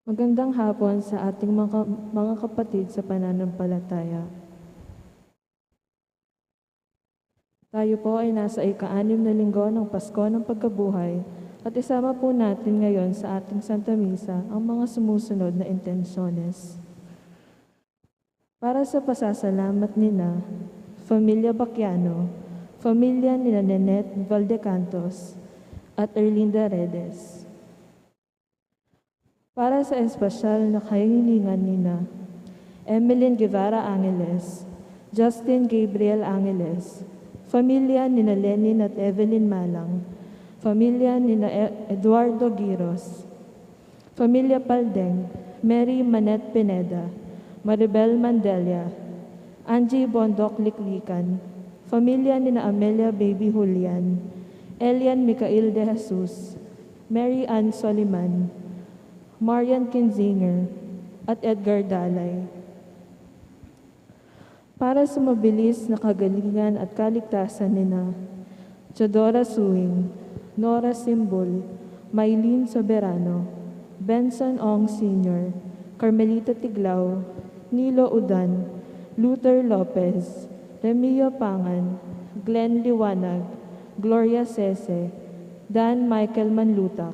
Magandang hapon sa ating mga kapatid sa pananampalataya. Tayo po ay nasa ika-6 na linggo ng Pasko ng Pagkabuhay at isama po natin ngayon sa ating Santa Misa ang mga sumusunod na intensyones. Para sa pasasalamat nina, Familia Baquiano, Familia nina Nenet Valdecantos at Erlinda Redes. Para sa espesyal na kahilingan nina, Emeline Guevara Angeles, Justin Gabriel Angeles, Familia nina Lenin at Evelyn Malang, Familia nina Eduardo Giros, Familia Paldeng, Mary Manet Pineda, Maribel Mandelia, Angie Bondok Liklikan, Familia nina Amelia Baby Julian, Elian Micael de Jesus, Mary Ann Soliman, Marian Kinzinger, at Edgar Dalay. Para sa mabilis na kagalingan at kaligtasan nina Chodora Suing, Nora Simbol, Maylene Soberano, Benson Ong Sr., Carmelita Tiglao, Nilo Udan, Luther Lopez, Remio Pangan, Glenn Liwanag, Gloria Sese, Dan Michael Manlutak,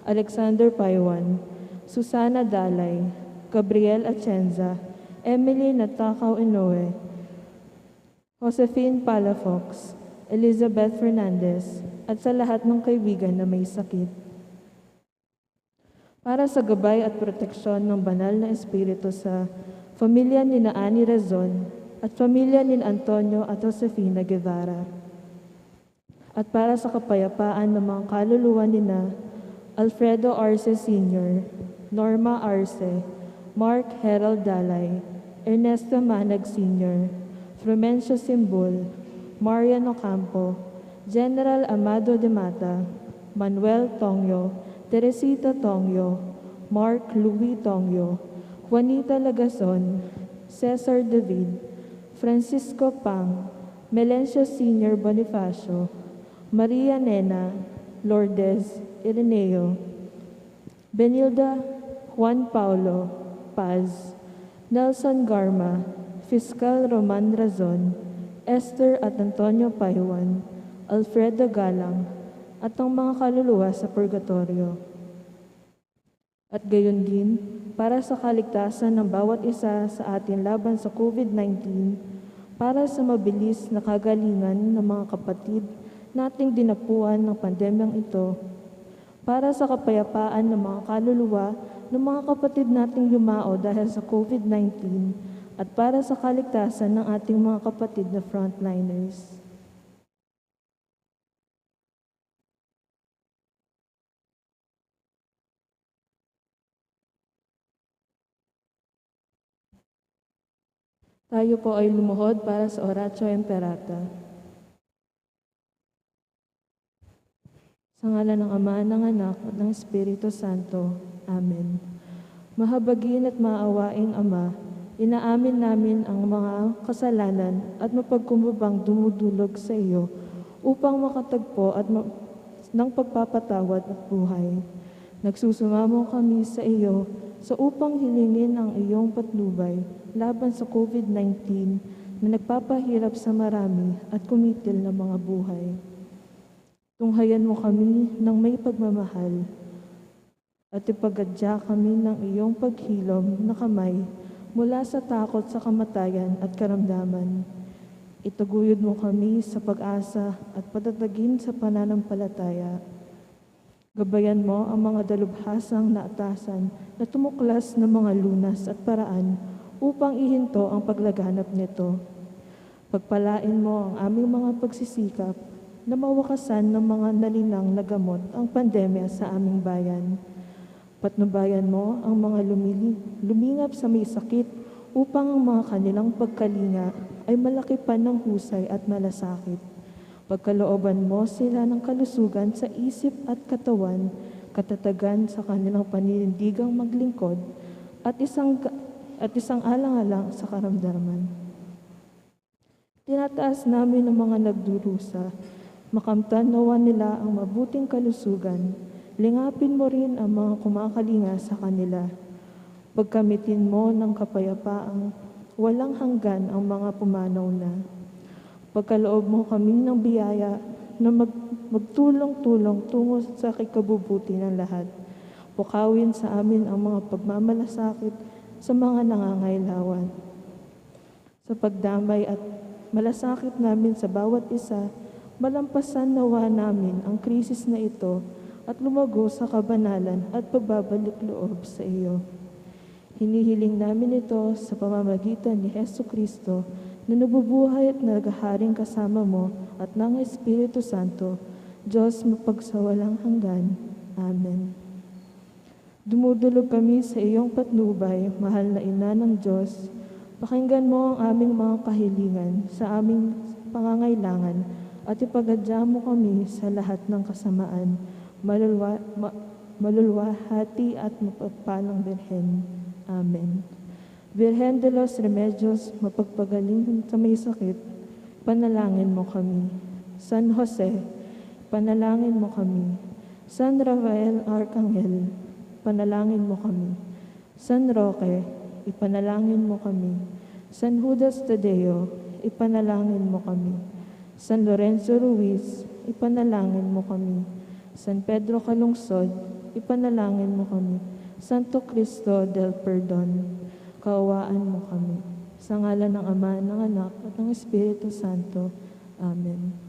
Alexander Paiwan, Susana Dalay, Gabriel Atienza, Emily Natakaw Inoue, Josephine Palafox, Elizabeth Fernandez, at sa lahat ng kaibigan na may sakit. Para sa gabay at proteksyon ng banal na espiritu sa pamilya ni Annie Rezon at pamilya ni Antonio at Josefina Guevara. At para sa kapayapaan ng mga kaluluwa nina Alfredo Arce Sr., Norma Arce, Mark Harold Dalay, Ernesto Manag Sr., Frumencio Simbol, Marian Ocampo, General Amado de Mata, Manuel Tongyo, Teresita Tongyo, Mark Louis Tongyo, Juanita Lagason, Cesar David, Francisco Pang, Melencio Sr. Bonifacio, Maria Nena, Lourdes Ireneo, Benilda Juan Paulo Paz, Nelson Garma, Fiscal Roman Razon, Esther at Antonio Paiwan, Alfredo Galang, at ang mga kaluluwa sa purgatorio. At gayon din, para sa kaligtasan ng bawat isa sa atin laban sa COVID-19, para sa mabilis na kagalingan ng mga kapatid nating dinapuan ng pandemyang ito, para sa kapayapaan ng mga kaluluwa ng mga kapatid nating yumao dahil sa COVID-19 at para sa kaligtasan ng ating mga kapatid na frontliners. Tayo po ay lumuhod para sa Oratio Imperata. Sa ngalan ng Ama, ng Anak, at ng Espiritu Santo. Amen. Mahabagin at maawaing Ama, inaamin namin ang mga kasalanan at mapagkumbabang dumudulog sa iyo upang makatagpo at ng pagpapatawad at buhay. Nagsusumamo kami sa iyo sa upang hilingin ang iyong patnubay laban sa COVID-19 na nagpapahirap sa marami at kumitil na mga buhay. Tunghayan mo kami ng may pagmamahal at ipagadya kami ng iyong paghilom na kamay mula sa takot sa kamatayan at karamdaman. Itaguyod mo kami sa pag-asa at patatagin sa pananampalataya. Gabayan mo ang mga dalubhasang naatasan na tumuklas ng mga lunas at paraan upang ihinto ang paglaganap nito. Pagpalain mo ang aming mga pagsisikap na mawakasan ng mga nalinang na gamot ang pandemya sa aming bayan. Patnubayan mo ang mga lumingap sa may sakit upang ang mga kanilang pagkalinga ay malaki pa ng husay at malasakit. Pagkalooban mo sila ng kalusugan sa isip at katawan, katatagan sa kanilang paninindigang maglingkod, at isang alang-alang sa karamdaman. Tinataas namin ang mga nagdurusa, makamtan nawa nila ang mabuting kalusugan, lingapin mo rin ang mga kumakalinga sa kanila. Pagkamitin mo ng kapayapaang walang hanggan ang mga pumanaw na. Pagkaloob mo kaming ng biyaya na magtulong-tulong tungo sa kikabubuti ng lahat. Pukawin sa amin ang mga pagmamalasakit sa mga nangangailangan. Sa pagdamay at malasakit namin sa bawat isa, malampasan nawa namin ang krisis na ito at lumago sa kabanalan at pagbabalik loob sa iyo. Hinihiling namin ito sa pamamagitan ni Hesu Kristo na nabubuhay at naghaharing kasama mo at ng Espiritu Santo, Diyos mapagsawalang hanggan. Amen. Dumudulog kami sa iyong patnubay, mahal na ina ng Diyos. Pakinggan mo ang aming mga kahilingan sa aming pangangailangan at ipagadya mo kami sa lahat ng kasamaan, malulwahati at mapagpalang Birhen. Amen. Virgen de los Remedios, mapagpagaling sa may sakit, panalangin mo kami. San Jose, panalangin mo kami. San Rafael Arcangel, panalangin mo kami. San Roque, ipanalangin mo kami. San Judas Tadeo, ipanalangin mo kami. San Lorenzo Ruiz, ipanalangin mo kami. San Pedro Calungsod, ipanalangin mo kami. Santo Cristo del Perdon, kaawaan mo kami. Sa ngalan ng Ama, ng Anak, at ng Espiritu Santo. Amen.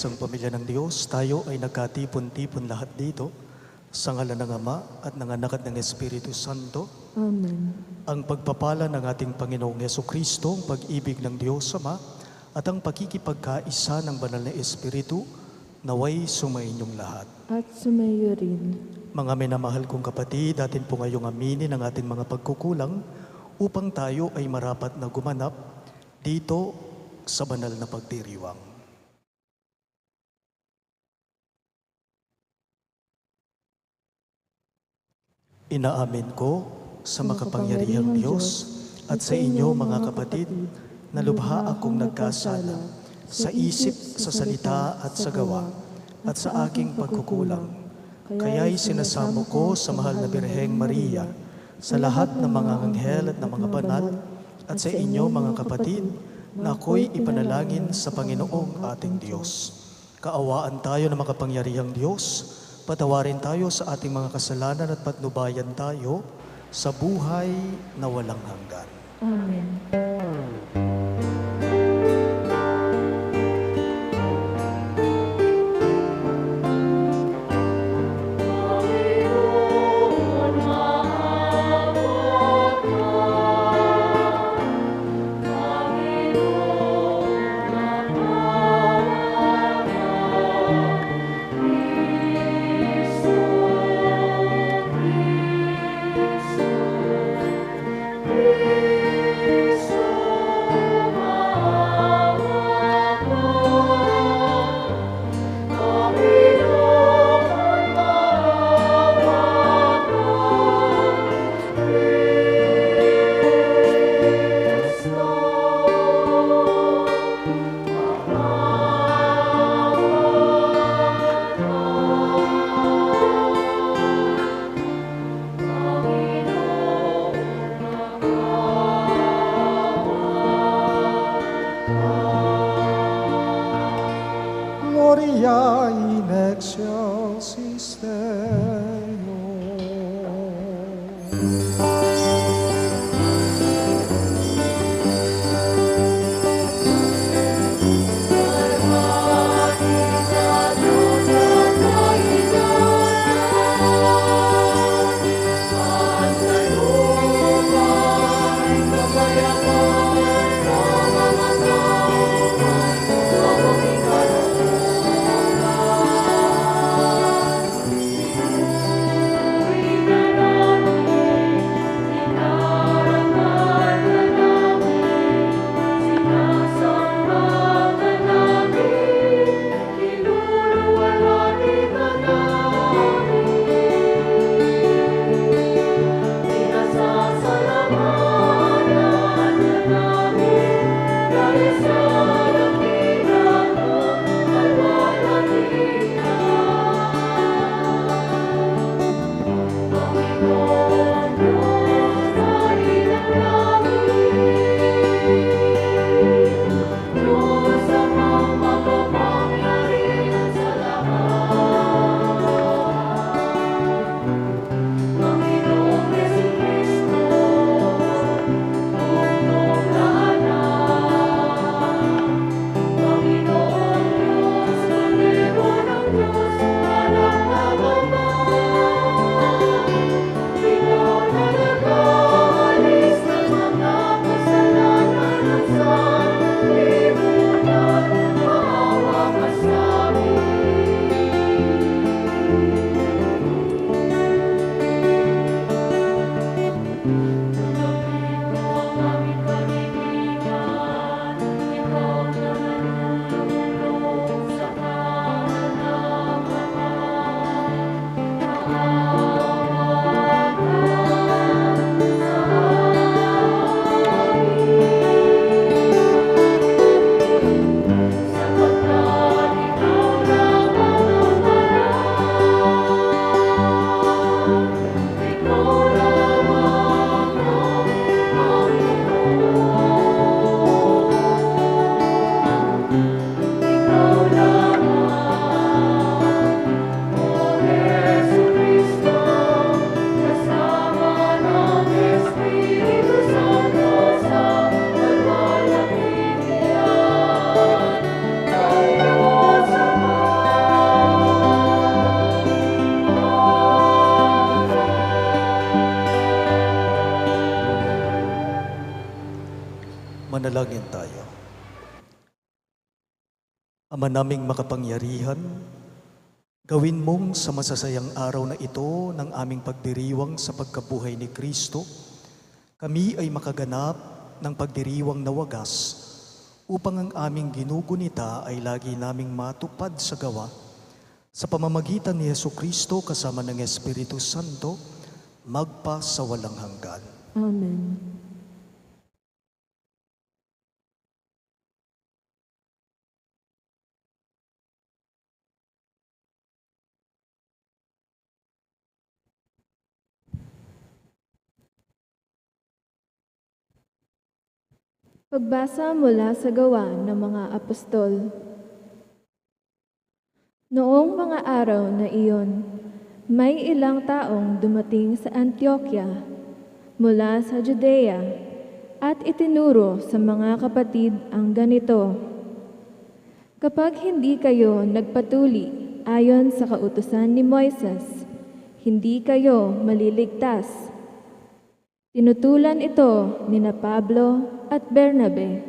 isang pamilya ng Diyos, tayo ay nagkatipon-tipon lahat dito sa ngalan ng Ama at ng Anak at ng Espiritu Santo. Amen. Ang pagpapala ng ating Panginoong Hesukristo, ang pag-ibig ng Diyos Ama, at ang pakikipagkaisa ng banal na Espiritu, naway sumainyong lahat. At sumayo rin. Mga minamahal kong kapatid, atin po ngayong aminin ang ating mga pagkukulang upang tayo ay marapat na gumanap dito sa banal na pagdiriwang. Inaamin ko sa makapangyarihang Diyos at sa inyo mga kapatid na lubha akong nagkasala sa isip, sa salita at sa gawa at sa aking pagkukulang. Kaya'y sinasamo ko sa mahal na Birheng Maria, sa lahat ng mga anghel at ng mga banal, at sa inyo mga kapatid, na ako'y ipanalangin sa Panginoong ating Diyos. Kaawaan tayo ng makapangyarihang Diyos, patawarin tayo sa ating mga kasalanan at patnubayan tayo sa buhay na walang hanggan. Amen. Gloria in excelsis Deo. Manalangin tayo. Ama naming makapangyarihan, gawin mong sa masasayang araw na ito ng aming pagdiriwang sa pagkabuhay ni Kristo, kami ay makaganap ng pagdiriwang na wagas upang ang aming ginugunita ay lagi naming matupad sa gawa sa pamamagitan ni Jesucristo kasama ng Espiritu Santo, magpa sa walang hanggan. Amen. Pagbasa mula sa Gawa ng mga Apostol. Noong mga araw na iyon, may ilang taong dumating sa Antioquia mula sa Judea at itinuro sa mga kapatid ang ganito: kapag hindi kayo nagpatuli ayon sa kautusan ni Moises, hindi kayo maliligtas. Tinutulan ito ni na Pablo at Bernabe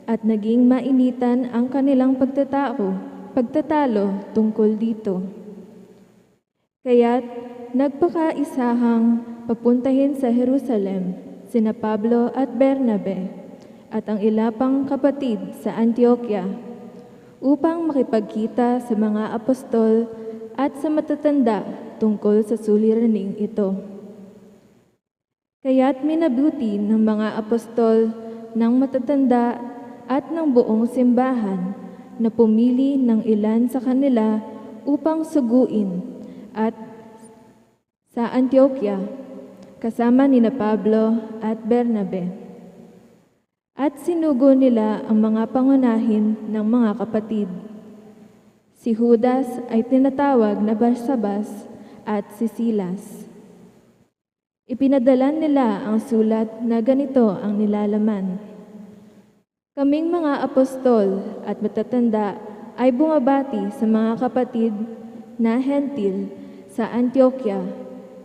at naging mainitan ang kanilang pagtatalo tungkol dito. Kaya't nagpakaisahang papuntahin sa Jerusalem sina Pablo at Bernabe at ang ilapang kapatid sa Antioquia upang makipagkita sa mga apostol at sa matatanda tungkol sa suliraning ito. Kaya't minabuti ng mga apostol, ng matatanda at ng buong simbahan na pumili ng ilan sa kanila upang suguin at sa Antioquia kasama ni na Pablo at Bernabe. At sinugo nila ang mga pangunahin ng mga kapatid. Si Judas ay tinatawag na Barsabas at si Silas. Ipinadala nila ang sulat na ganito ang nilalaman: kaming mga apostol at matatanda ay bumabati sa mga kapatid na hentil sa Antioquia,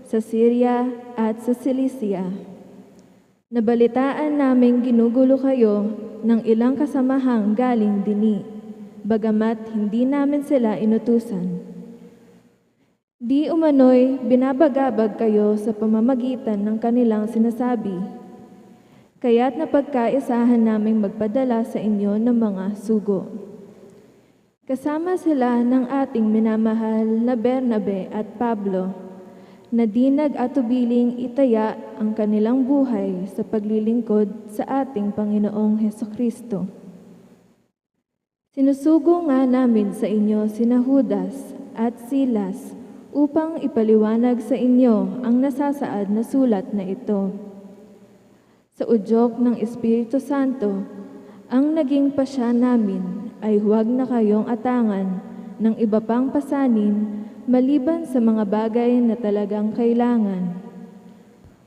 sa Syria at sa Cilicia. Nabalitaan naming ginugulo kayo ng ilang kasamahang galing dini, bagamat hindi namin sila inutusan. Di umano'y binabagabag kayo sa pamamagitan ng kanilang sinasabi, kaya't napagkaisahan naming magpadala sa inyo ng mga sugo. Kasama sila ng ating minamahal na Bernabe at Pablo, na di nag-atubiling itaya ang kanilang buhay sa paglilingkod sa ating Panginoong Hesukristo. Sinusugo nga namin sa inyo sina Judas at Silas upang ipaliwanag sa inyo ang nasasaad na sulat na ito. Sa udyok ng Espiritu Santo, ang naging pasya namin ay huwag na kayong atangan ng iba pang pasanin maliban sa mga bagay na talagang kailangan.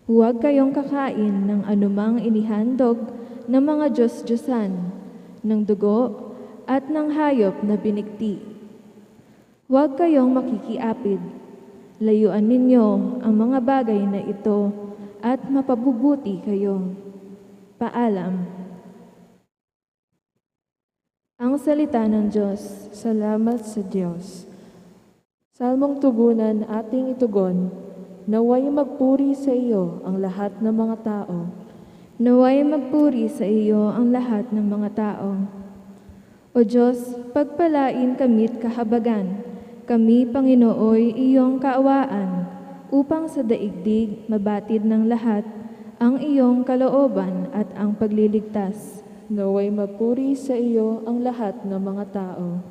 Huwag kayong kakain ng anumang inihandog ng mga Diyos-Diyosan, ng dugo at ng hayop na binikti. Huwag kayong makikiapid. Layuan ninyo ang mga bagay na ito at mapabubuti kayo. Paalam. Ang salita ng Diyos. Salamat sa Diyos. Salmong tugunan ating itugon, naway magpuri sa iyo ang lahat ng mga tao. Naway magpuri sa iyo ang lahat ng mga tao. O Diyos, pagpalain kami't kahabagan, kami, Panginooy, iyong kaawaan, upang sa daigdig mabatid ng lahat ang iyong kalooban at ang pagliligtas. Naway magpuri sa iyo ang lahat ng mga tao.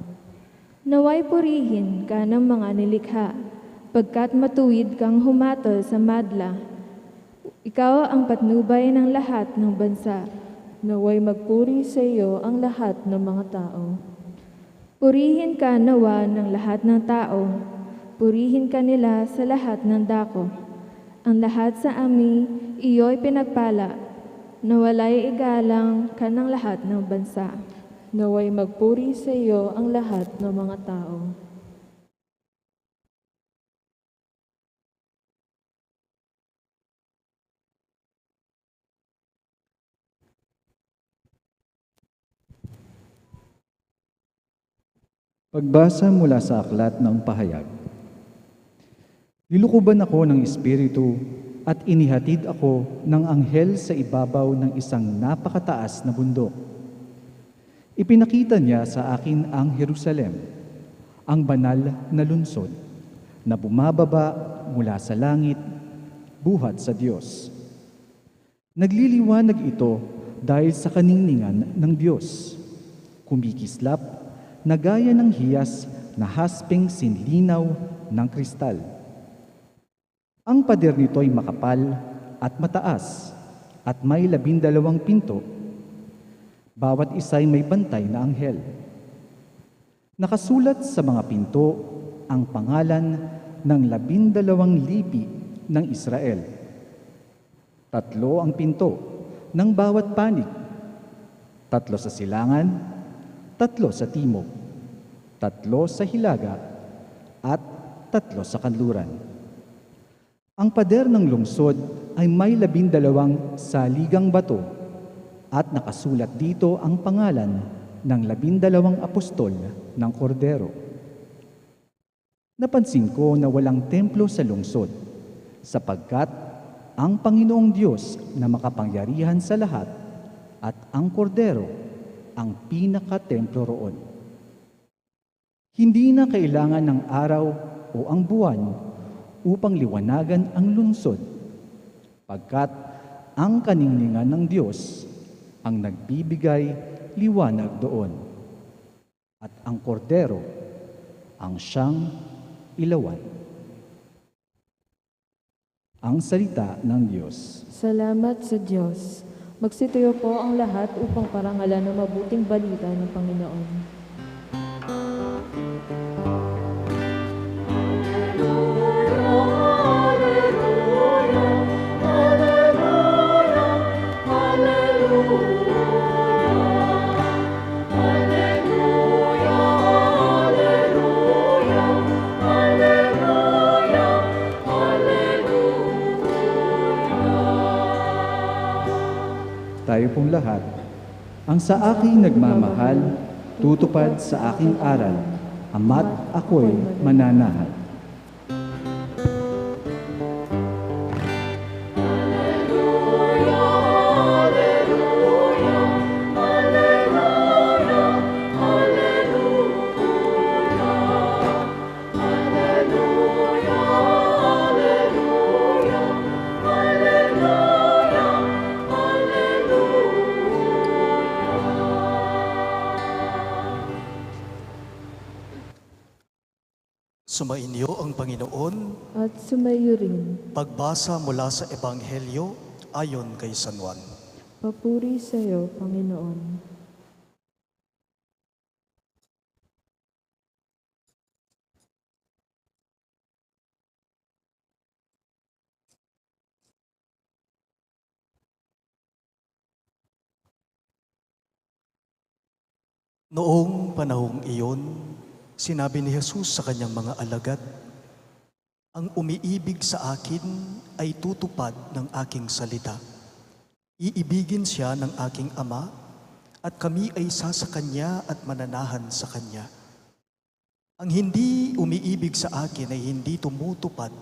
Naway purihin ka ng mga nilikha, pagkat matuwid kang humatol sa madla. Ikaw ang patnubay ng lahat ng bansa. Naway magpuri sa iyo ang lahat ng mga tao. Purihin ka nawa ng lahat ng tao, purihin ka nila sa lahat ng dako. Ang lahat sa ami, iyo'y pinagpala, nawalay igalang ka ng lahat ng bansa. Naway magpuri sa iyo ang lahat ng mga tao. Pagbasa mula sa aklat ng pahayag. Nilukuban ako ng Espiritu at inihatid ako ng anghel sa ibabaw ng isang napakataas na bundok. Ipinakita niya sa akin ang Jerusalem, ang banal na lungsod, na bumababa mula sa langit, buhat sa Diyos. Nagliliwanag ito dahil sa kaningningan ng Diyos. Kumikislap na gaya ng hiyas na haspeng sinlinaw ng kristal. Ang pader nito ay makapal at mataas at may 12 pinto. Bawat isa ay may bantay na anghel. Nakasulat sa mga pinto ang pangalan ng 12 lipi ng Israel. 3 ang pinto ng bawat panig, 3 sa silangan, 3 sa timog, 3 sa hilaga, at 3 sa kanluran. Ang pader ng lungsod ay may 12 saligang bato at nakasulat dito ang pangalan ng 12 apostol ng Kordero. Napansin ko na walang templo sa lungsod sapagkat ang Panginoong Diyos na makapangyarihan sa lahat at ang Kordero ang pinaka-templo roon. Hindi na kailangan ng araw o ang buwan upang liwanagan ang lungsod, pagkat ang kaningningan ng Diyos ang nagbibigay liwanag doon, at ang Kordero ang siyang ilawan. Ang salita ng Diyos. Salamat sa Diyos. Magsitayo po ang lahat upang parangalan ang mabuting balita ng Panginoon. Tayo pong lahat, ang sa aking nagmamahal, tutupad sa aking aral, ama't ako'y mananahat. Sumainyo ang Panginoon. At sumayo rin. Pagbasa mula sa Ebanghelyo ayon kay San Juan. Papuri sa iyo, Panginoon. Noong panahong iyon, sinabi ni Jesus sa kanyang mga alagad, "Ang umiibig sa akin ay tutupad ng aking salita. Iibigin siya ng aking Ama, at kami ay isa sa Kanya at mananahan sa Kanya. Ang hindi umiibig sa akin ay hindi tumutupad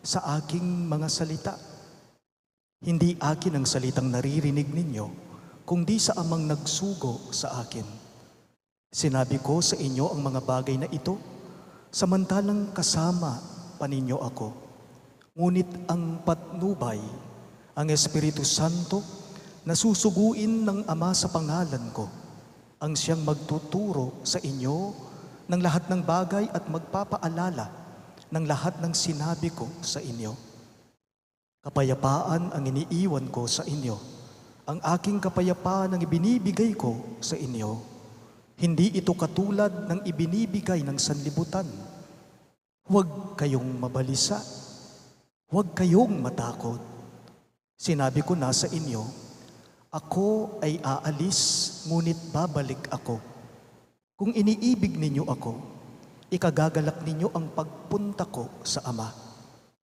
sa aking mga salita. Hindi akin ang salitang naririnig ninyo, kundi sa Amang nagsugo sa akin. Sinabi ko sa inyo ang mga bagay na ito, samantalang kasama pa ninyo ako. Ngunit ang patnubay, ang Espiritu Santo, na susuguin ng Ama sa pangalan ko, ang siyang magtuturo sa inyo ng lahat ng bagay at magpapaalala ng lahat ng sinabi ko sa inyo. Kapayapaan ang iniiwan ko sa inyo. Ang aking kapayapaan ang ibinibigay ko sa inyo. Hindi ito katulad ng ibinibigay ng sanlibutan. Huwag kayong mabalisa. Huwag kayong matakot. Sinabi ko na sa inyo, ako ay aalis, ngunit babalik ako. Kung iniibig ninyo ako, ikagagalak ninyo ang pagpunta ko sa Ama,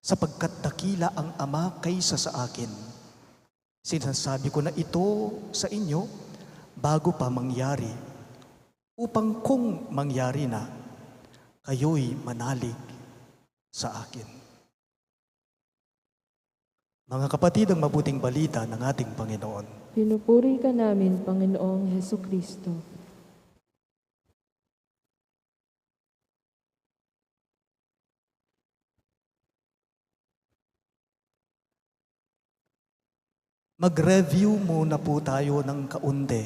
sapagkat dakila ang Ama kaysa sa akin. Sinasabi ko na ito sa inyo bago pa mangyari, upang kung mangyari na, kayo'y manalig sa akin. Mga kapatid, ang mabuting balita ng ating Panginoon. Pinupuri ka namin, Panginoong Heso Kristo. Mag-review muna po tayo ng kaunti,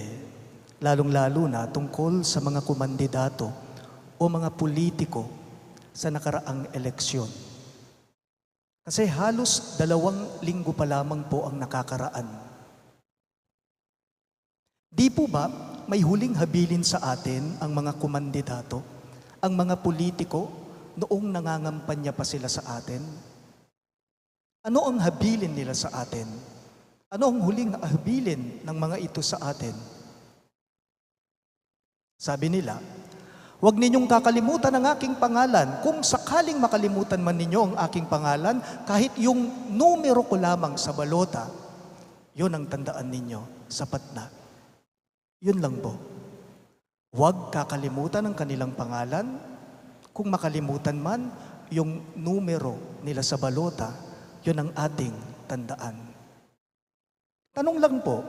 lalong-lalo na tungkol sa mga kumandidato o mga politiko sa nakaraang eleksyon. Kasi halos 2 linggo pa lamang po ang nakakaraan. Di po ba may huling habilin sa atin ang mga kumandidato, ang mga politiko noong nangangampanya pa sila sa atin? Ano ang habilin nila sa atin? Ano ang huling habilin ng mga ito sa atin? Sabi nila, huwag ninyong kakalimutan ang aking pangalan. Kung sakaling makalimutan man ninyo ang aking pangalan, kahit yung numero ko lamang sa balota, yun ang tandaan ninyo, sapat na. Yun lang po. Huwag kakalimutan ang kanilang pangalan. Kung makalimutan man, yung numero nila sa balota, yun ang ating tandaan. Tanong lang po,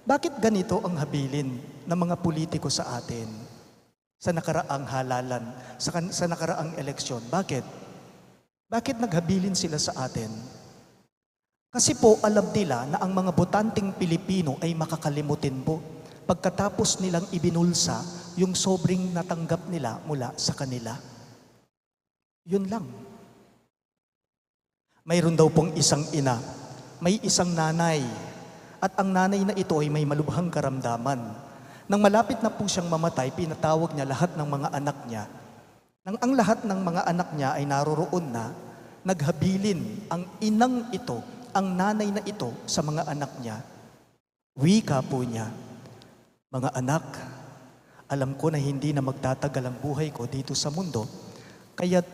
bakit ganito ang habilin ng mga politiko sa atin sa nakaraang halalan, sa nakaraang eleksyon? Bakit? Bakit naghabilin sila sa atin? Kasi po alam nila na ang mga botanteng Pilipino ay makakalimutin po pagkatapos nilang ibinulsa yung sobrang natanggap nila mula sa kanila. Yun lang. Mayroon daw pong isang ina, may isang nanay, at ang nanay na ito ay may malubhang karamdaman. Nang malapit na po siyang mamatay, pinatawag niya lahat ng mga anak niya. Nang ang lahat ng mga anak niya ay naroroon na, naghabilin ang inang ito, ang nanay na ito sa mga anak niya. Wika po niya, mga anak, alam ko na hindi na magtatagal ang buhay ko dito sa mundo, kaya't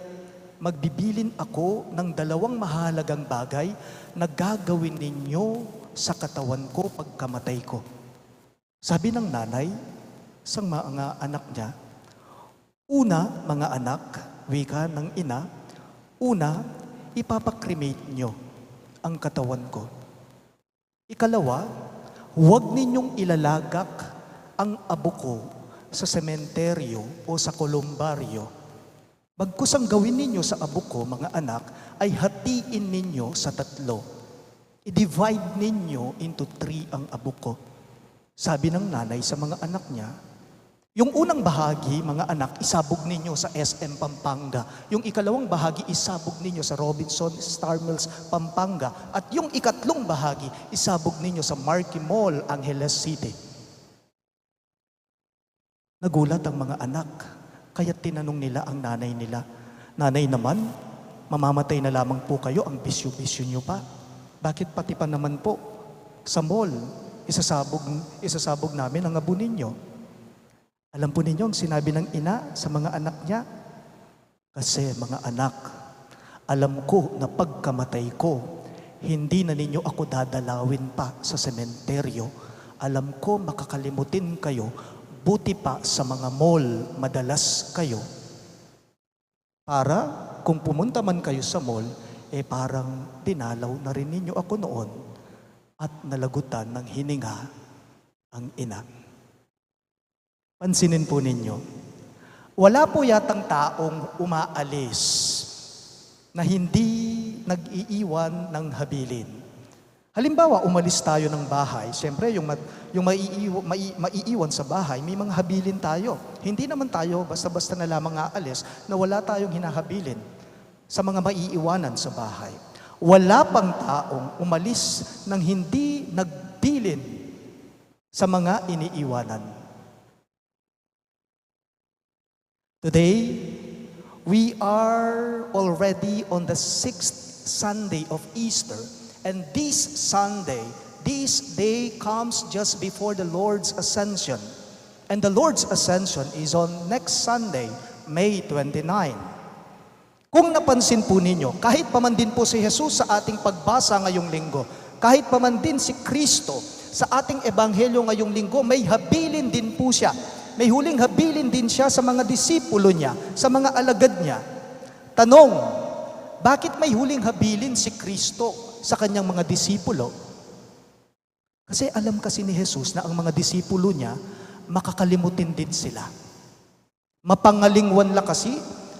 magbibilin ako ng 2 mahalagang bagay na gagawin ninyo sa katawan ko pagkamatay ko. Sabi ng nanay sa mga anak niya, una, mga anak, wika ng ina, una, ipapakremate nyo ang katawan ko. Ikalawa, huwag ninyong ilalagak ang abo ko sa sementeryo o sa kolumbaryo. Bagkus ang gawin ninyo sa abo ko, mga anak, ay hatiin ninyo sa 3. I-divide ninyo into 3 ang abo ko. Sabi ng nanay sa mga anak niya, yung unang bahagi, mga anak, isabog ninyo sa SM Pampanga. Yung ikalawang bahagi, isabog ninyo sa Robinson Star Mills, Pampanga. At yung ikatlong bahagi, isabog ninyo sa Marquee Mall, Angeles City. Nagulat ang mga anak, kaya tinanong nila ang nanay nila, nanay naman, mamamatay na lamang po kayo, ang bisyo-bisyo nyo pa. Bakit pati pa naman po sa mall, isasabog namin ang abo ninyo? Alam po ninyo ang sinabi ng ina sa mga anak niya? Kasi mga anak, alam ko na pagkamatay ko, hindi na ninyo ako dadalawin pa sa sementeryo. Alam ko makakalimutin kayo, buti pa sa mga mall, madalas kayo. Para kung pumunta man kayo sa mall, parang dinalaw na rin ninyo ako noon at nalagutan ng hininga ang ina. Pansinin po ninyo, wala po yatang taong umaalis na hindi nag-iiwan ng habilin. Halimbawa, umalis tayo ng bahay, siyempre yung maiiwan sa bahay, may mga habilin tayo. Hindi naman tayo basta-basta na lamang aalis na wala tayong hinahabilin sa mga maiiwanan sa bahay. Wala pang taong umalis nang hindi nagbilin sa mga iniiwanan. Today, we are already on the 6th Sunday of Easter, and this Sunday, this day comes just before the Lord's Ascension. And the Lord's Ascension is on next Sunday, May 29. Kung napansin po ninyo, kahit pa man din po si Jesus sa ating pagbasa ngayong linggo, kahit pa man din si Kristo sa ating ebanghelyo ngayong linggo, may habilin din po siya may huling habilin din siya sa mga disipulo niya, sa mga alagad niya. Tanong, bakit may huling habilin si Kristo sa kanyang mga disipulo? Kasi alam kasi ni Jesus na ang mga disipulo niya, makakalimutin din sila. Mapangalingwan la kasi,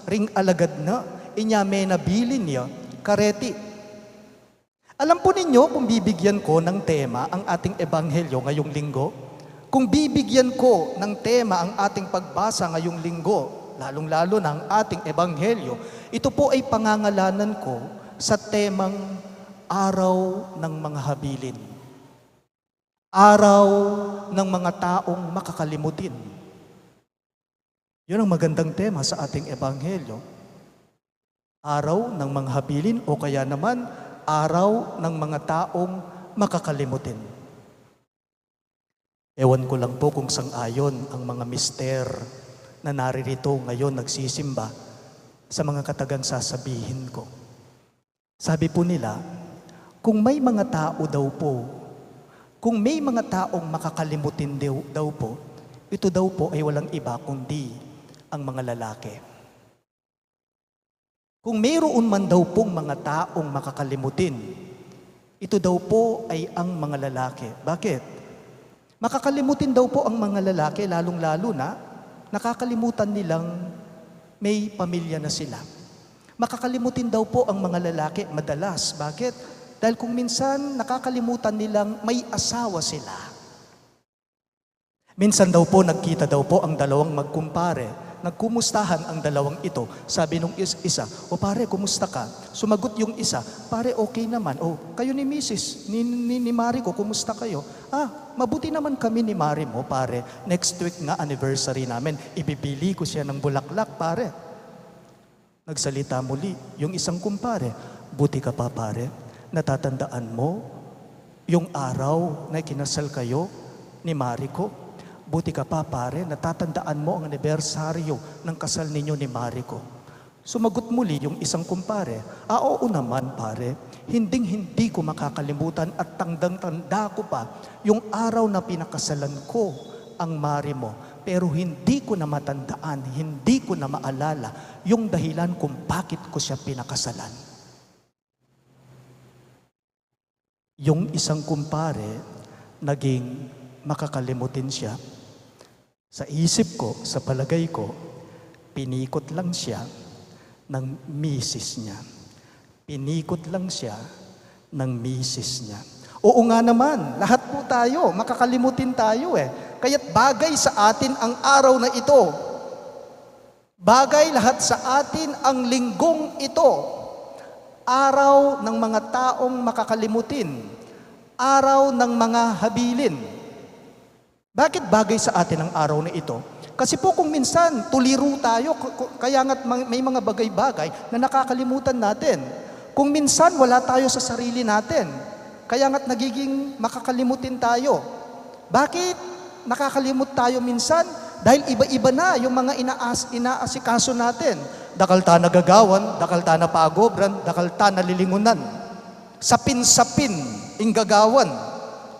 ring alagad na, inya may nabilin niya, kareti. Alam po ninyo kung bibigyan ko ng tema ang ating ebanghelyo ngayong linggo? Kung bibigyan ko ng tema ang ating pagbasa ngayong linggo, lalong-lalo na ang ating ebanghelyo, ito po ay pangangalanan ko sa temang araw ng mga habilin. Araw ng mga taong makakalimutin. Yun ang magandang tema sa ating ebanghelyo. Araw ng mga habilin o kaya naman araw ng mga taong makakalimutin. Ewan ko lang po kung sang-ayon ang mga mister na naririto ngayon nagsisimba sa mga katagang sasabihin ko. Sabi po nila, kung may mga tao daw po, kung may mga taong makakalimutin daw po, ito daw po ay walang iba kundi ang mga lalaki. Kung mayroon man daw pong mga taong makakalimutin, ito daw po ay ang mga lalaki. Bakit? Makakalimutin daw po ang mga lalaki, lalong-lalo na nakakalimutan nilang may pamilya na sila. Makakalimutin daw po ang mga lalaki madalas. Bakit? Dahil kung minsan nakakalimutan nilang may asawa sila. Minsan daw po nagkita daw po ang dalawang magkumpare. Nagkumustahan ang dalawang ito. Sabi nung isa, o pare, kumusta ka? Sumagot yung isa, pare, okay naman. O, kayo ni Mrs., ni Mari ko, kumusta kayo? Mabuti naman kami ni Mari mo, pare. Next week nga, anniversary namin. Ibibili ko siya ng bulaklak, pare. Nagsalita muli, yung isang kumpare, buti ka pa, pare. Natatandaan mo yung araw na kinasal kayo ni Mari ko? Buti ka pa, pare, natatandaan mo ang anibersaryo ng kasal ninyo ni Marico. Sumagot muli yung isang kumpare, oo naman, pare, hinding-hindi ko makakalimutan at tandang-tanda ko pa yung araw na pinakasalan ko ang Mari mo. Pero hindi ko na matandaan, hindi ko na maalala yung dahilan kung bakit ko siya pinakasalan. Yung isang kumpare, naging makakalimutin siya. Sa isip ko, sa palagay ko, pinikot lang siya ng misis niya. Pinikot lang siya ng misis niya. Oo nga naman, lahat po tayo, makakalimutin tayo eh. Kaya't bagay sa atin ang araw na ito. Bagay lahat sa atin ang linggong ito. Araw ng mga taong makakalimutin. Araw ng mga habilin. Bakit bagay sa atin ang araw na ito? Kasi po kung minsan tuliro tayo, kaya nga't may mga bagay-bagay na nakakalimutan natin. Kung minsan wala tayo sa sarili natin, kaya nga't nagiging makakalimutin tayo. Bakit nakakalimut tayo minsan? Dahil iba-iba na yung mga inaasikaso natin. Dakal ta nagagawan, dakal ta napagobran, dakal ta nalilingunan. Sapin-sapin, inggagawan.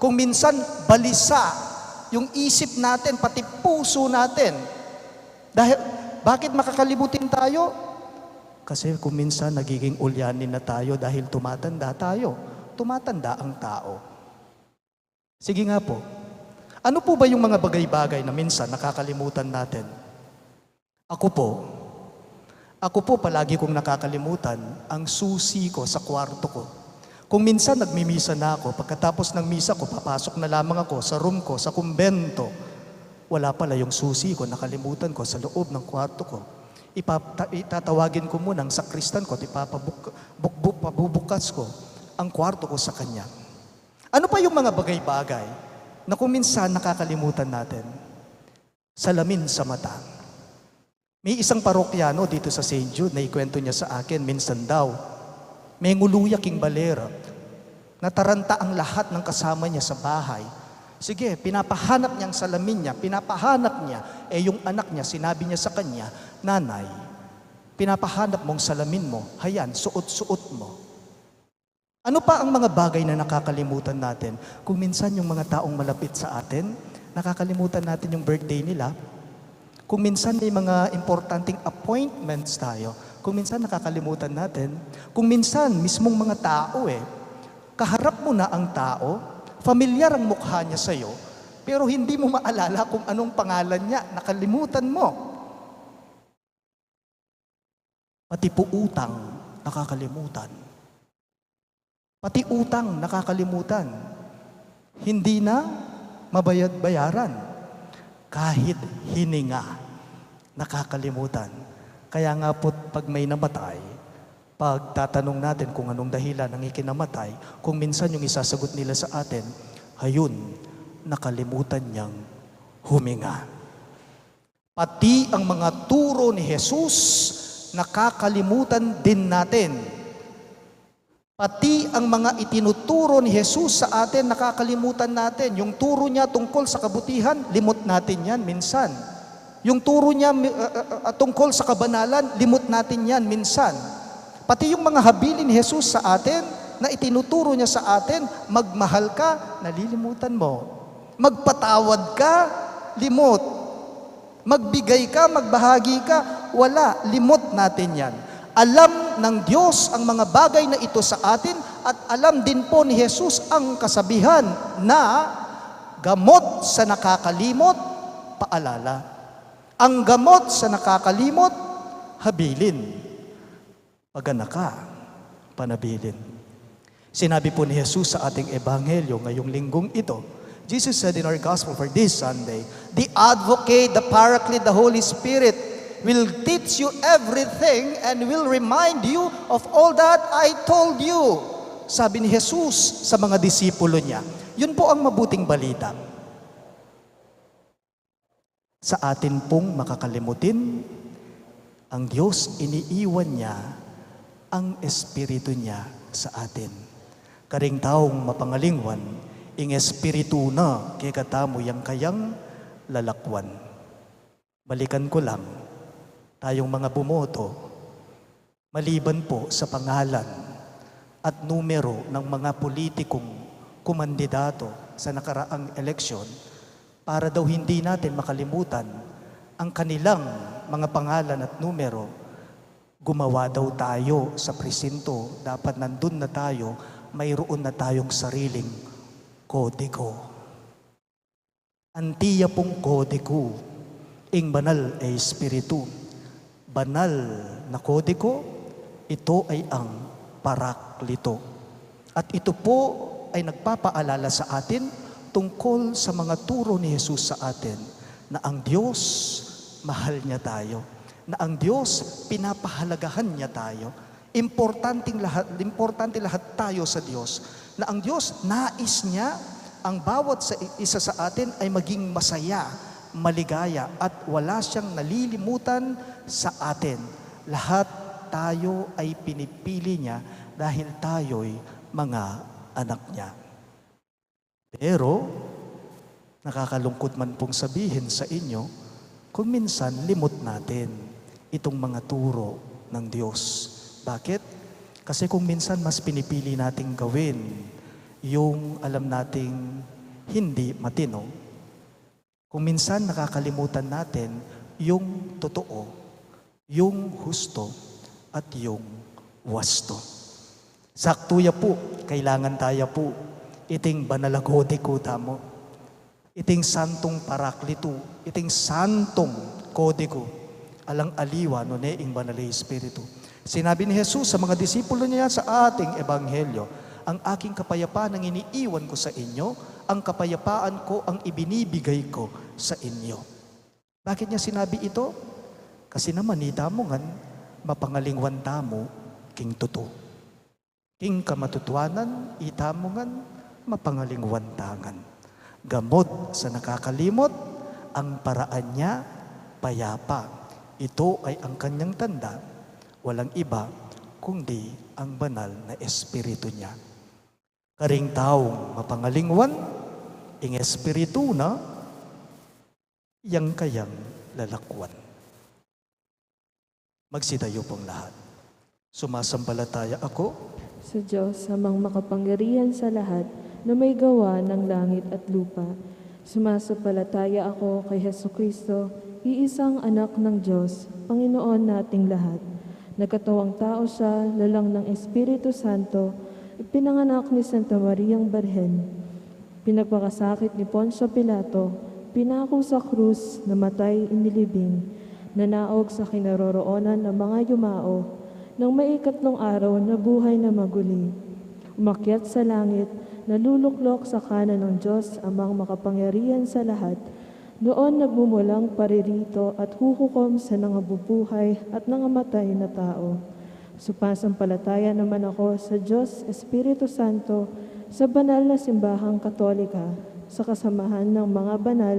Kung minsan balisa, yung isip natin, pati puso natin. Dahil, bakit makakalimutin tayo? Kasi kung minsan nagiging ulyanin na tayo dahil tumatanda tayo. Tumatanda ang tao. Sige nga po. Ano po ba yung mga bagay-bagay na minsan nakakalimutan natin? Ako po palagi kong nakakalimutan ang susi ko sa kwarto ko. Kung minsan nagmimisa na ako, pagkatapos ng misa ko, papasok na lamang ako sa room ko, sa kumbento. Wala pala yung susi ko, nakalimutan ko sa loob ng kwarto ko. Itatawagin ko muna ang sakristan ko at pabubukas ko ang kwarto ko sa kanya. Ano pa yung mga bagay-bagay na kung minsan nakakalimutan natin? Salamin sa mata. May isang parokyano dito sa St. Jude na ikwento niya sa akin, minsan daw, may nguluyaking balera. Nataranta ang lahat ng kasama niya sa bahay. Sige, pinapahanap niya ang salamin niya, pinapahanap niya. Yung anak niya, sinabi niya sa kanya, Nanay, pinapahanap mong salamin mo, hayan, suot-suot mo. Ano pa ang mga bagay na nakakalimutan natin? Kung minsan yung mga taong malapit sa atin, nakakalimutan natin yung birthday nila, Kung minsan may mga importanteng appointments tayo, kung minsan nakakalimutan natin, kung minsan mismong mga tao kaharap mo na ang tao, familiar ang mukha niya sa'yo, pero hindi mo maalala kung anong pangalan niya, nakalimutan mo. Pati po utang, nakakalimutan. Pati utang, nakakalimutan. Hindi na mabayad-bayaran. Kahit hininga, nakakalimutan. Kaya nga po, pag may namatay, pag tatanong natin kung anong dahilan ng ikinamatay, kung minsan yung isasagot nila sa atin, hayun, nakalimutan niyang huminga. Pati ang mga turo ni Jesus, nakakalimutan din natin. Pati ang mga itinuturo ni Jesus sa atin, nakakalimutan natin. Yung turo niya tungkol sa kabutihan, limot natin yan minsan. Yung turo niya tungkol sa kabanalan, limot natin yan minsan. Pati yung mga habilin ni Jesus sa atin, na itinuturo niya sa atin, magmahal ka, nalilimutan mo. Magpatawad ka, limot. Magbigay ka, magbahagi ka, wala, limot natin yan. Alam ng Diyos ang mga bagay na ito sa atin at alam din po ni Jesus ang kasabihan na gamot sa nakakalimot, paalala. Ang gamot sa nakakalimot, habilin. Pag-anak ka, panabilin. Sinabi po ni Jesus sa ating ebanghelyo ngayong linggong ito, Jesus said in our gospel for this Sunday, the Advocate, the Paraclete, the Holy Spirit will teach you everything and will remind you of all that I told you. Sabi ni Jesus sa mga disipulo niya. Yun po ang mabuting balita. Sa atin pong makakalimutin, ang Diyos iniiwan niya ang Espiritu niya sa atin. Karing taong mapangalingwan, ing Espiritu na kay katamo yang kayang lalakwan. Balikan ko lang, tayong mga bumoto, maliban po sa pangalan at numero ng mga politikong kumandidato sa nakaraang eleksyon, para daw hindi natin makalimutan ang kanilang mga pangalan at numero, gumawa daw tayo sa presinto, dapat nandun na tayo, mayroon na tayong sariling kodigo. Antiya pong kodigo, ing banal ay espiritu. Banal na kodigo, ito ay ang Paraklito. At ito po ay nagpapaalala sa atin tungkol sa mga turo ni Jesus sa atin na ang Diyos mahal niya tayo, na ang Diyos pinapahalagahan niya tayo. Importante lahat tayo sa Diyos, na ang Diyos nais niya ang bawat isa sa atin ay maging masaya, maligaya at wala siyang nalilimutan sa atin. Lahat tayo ay pinipili niya dahil tayo'y mga anak niya. Pero, nakakalungkot man pong sabihin sa inyo, kung minsan limot natin itong mga turo ng Diyos. Bakit? Kasi kung minsan mas pinipili nating gawin yung alam nating hindi matino, kung minsan nakakalimutan natin yung totoo, yung husto, at yung wasto. Saktuya po, kailangan tayo po, iting banalagode ko tamo, iting santong paraklito, iting santong kodigo, alang aliwa no neing banalay espiritu. Sinabi ni Jesus sa mga disipulo niya sa ating ebanghelyo, ang aking kapayapaan ang iniiwan ko sa inyo, ang kapayapaan ko ang ibinibigay ko sa inyo. Bakit niya sinabi ito? Kasi naman itamongan, mapangalingwan tamo, king tuto. King kamatutuanan, itamongan, mapangalingwan tangan. Gamot sa nakakalimot, ang paraan niya, payapa. Ito ay ang kanyang tanda, walang iba, kundi ang banal na espiritu niya. Karing taong mapangalingwan, ing espiritu na, yang kayang lalakwan. Magsitayo pong lahat. Sumasambalataya ako Sa Diyos, amang makapangyarihan sa lahat, na may gawa ng langit at lupa. Sumasampalataya ako kay Hesukristo, iisang anak ng Diyos, Panginoon nating lahat. Nagkatawang tao siya, lalang ng Espiritu Santo, ipinanganak ni Santa Mariang Birhen. Pinagpakasakit ni Poncio Pilato, pinako sa krus, namatay, inilibing, nanaog sa kinaroroonan ng mga yumao, nang maikatlong araw na buhay na maguli. Umakyat sa langit, naluluklok sa kanan ng Diyos amang makapangyarihan sa lahat, noon nagmumulang paririto at huhukom sa nangabubuhay at nangamatay na tao. Supasampalataya naman ako sa Diyos Espiritu Santo, sa banal na simbahang katolika, sa kasamahan ng mga banal,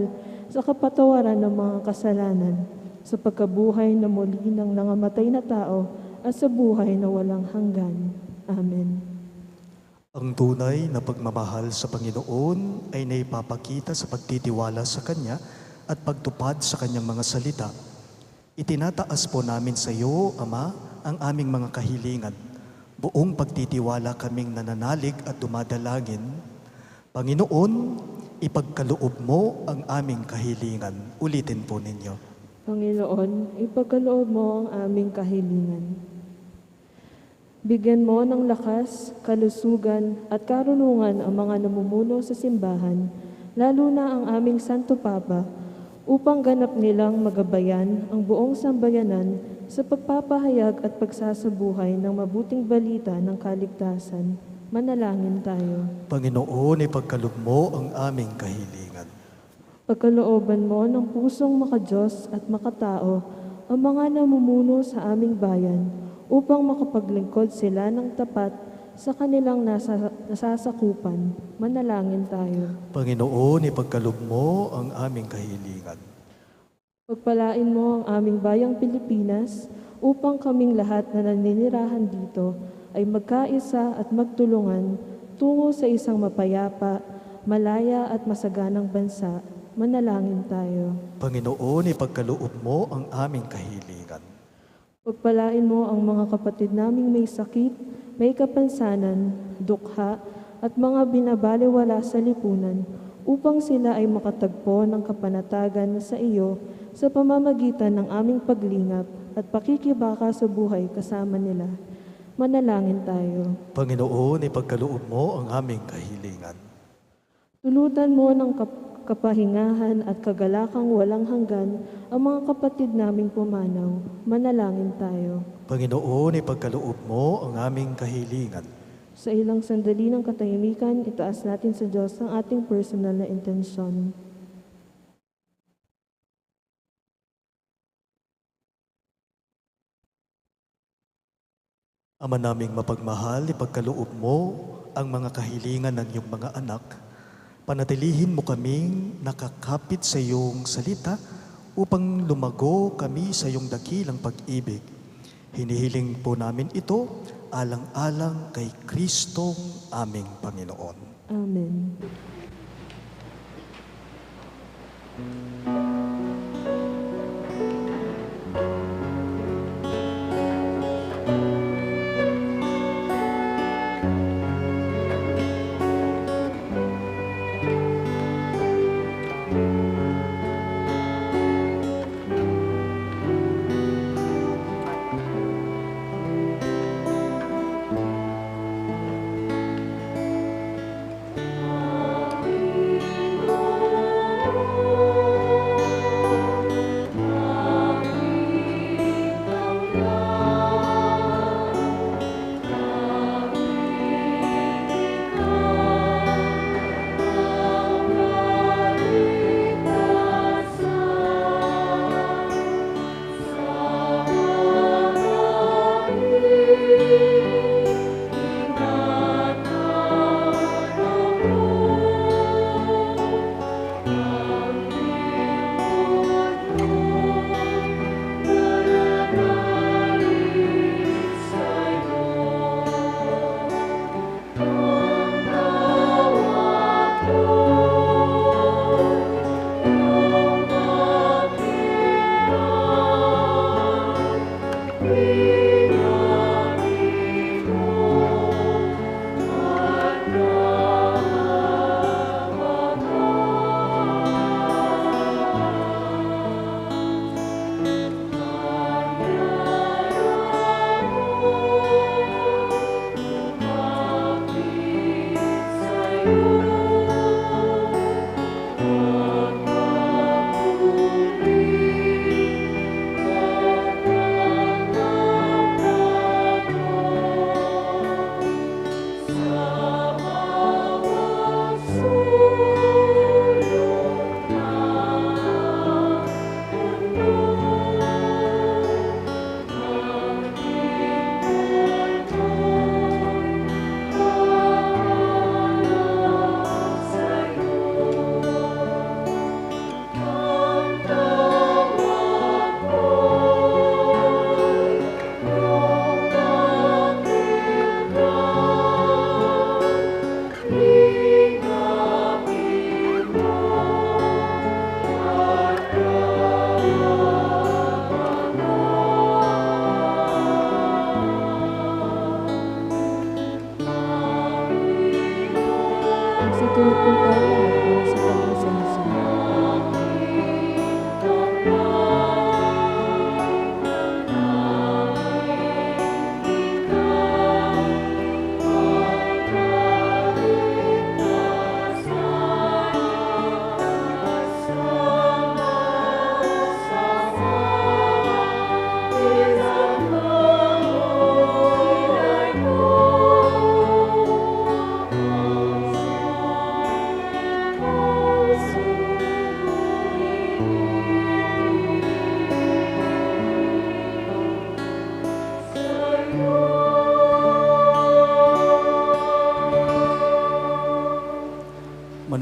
sa kapatawaran ng mga kasalanan, sa pagkabuhay na muli ng nangamatay na tao, at sa buhay na walang hanggan. Amen. Ang tunay na pagmamahal sa Panginoon ay naipapakita sa pagtitiwala sa Kanya at pagtupad sa Kanyang mga salita. Itinataas po namin sa iyo, Ama, ang aming mga kahilingan. Buong pagtitiwala kaming nananalig at dumadalangin. Panginoon, ipagkaloob mo ang aming kahilingan. Ulitin po ninyo. Panginoon, ipagkaloob mo ang aming kahilingan. Bigyan mo ng lakas, kalusugan at karunungan ang mga namumuno sa simbahan, lalo na ang aming Santo Papa, upang ganap nilang magabayan ang buong sambayanan sa pagpapahayag at pagsasabuhay ng mabuting balita ng kaligtasan. Manalangin tayo. Panginoon, ipagkaloob mo ang aming kahilingan. Pagkalooban mo ng pusong makadiyos at makatao ang mga namumuno sa aming bayan, upang makapaglingkod sila ng tapat sa kanilang nasasakupan. Manalangin tayo. Panginoon, ipagkaloob mo ang aming kahilingan. Pagpalain mo ang aming bayang Pilipinas upang kaming lahat na naninirahan dito ay magkaisa at magtulungan tungo sa isang mapayapa, malaya at masaganang bansa. Manalangin tayo. Panginoon, ipagkaloob mo ang aming kahilingan. Pagpalain mo ang mga kapatid naming may sakit, may kapansanan, dukha, at mga binabaliwala sa lipunan upang sila ay makatagpo ng kapanatagan sa iyo sa pamamagitan ng aming paglingap at pakikibaka sa buhay kasama nila. Manalangin tayo. Panginoon, ipagkaloob mo ang aming kahilingan. Tulutan mo ng kapahingahan at kagalakang walang hanggan ang mga kapatid naming pumanaw. Manalangin tayo. Panginoon, ipagkaloob mo ang aming kahilingan. Sa ilang sandali ng katahimikan, itaas natin sa Diyos ang ating personal na intensyon. Ama naming mapagmahal, ipagkaloob mo ang mga kahilingan ng iyong mga anak. Panatilihin mo kaming nakakapit sa iyong salita upang lumago kami sa iyong dakilang pag-ibig. Hinihiling po namin ito alang-alang kay Kristong aming Panginoon. Amen.